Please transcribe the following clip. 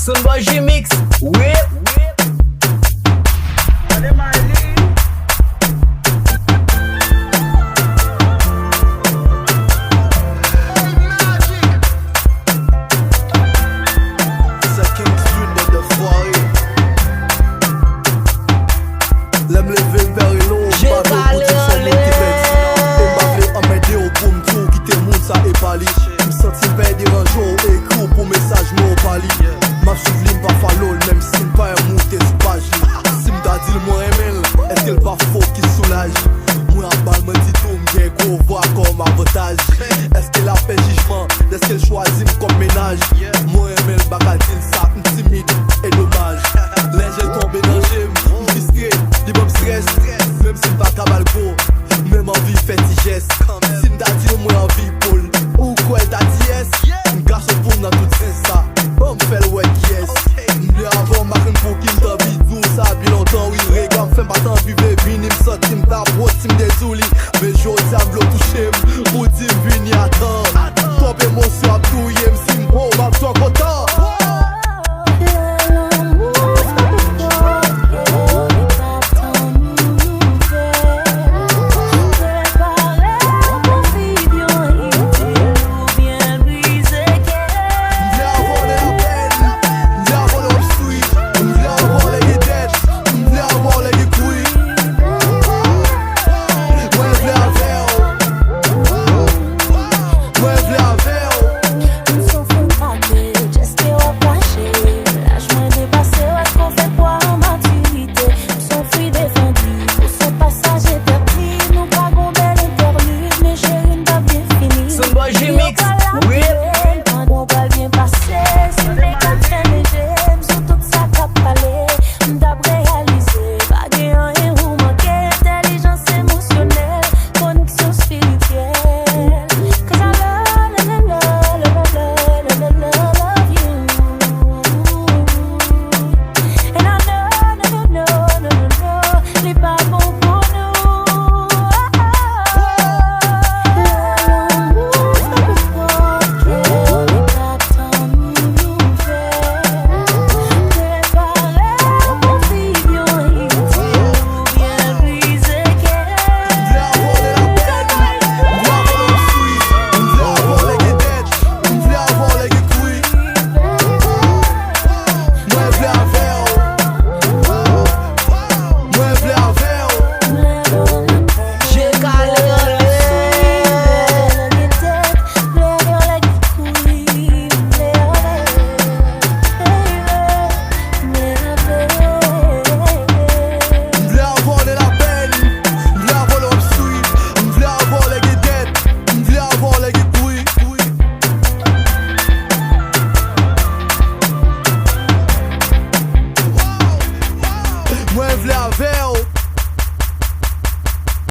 Sunboy J-Mix, whip. L'aime lever vers le long, j'ai parlé en l'air. On m'a dit au boum tout, qui te montre ça et pali. Me senti perdre un jour, écrit pour message, moi au pali. Ma souveraine pas fallo, même si pas un mot t'es page. Si m'da dit le moi aimé, est-ce qu'elle pas faux qui soulage? Moi en balle me dit tout, m'gien gros voix comme avantage. Est-ce qu'elle a fait jugement, est-ce qu'elle choisit comme ménage?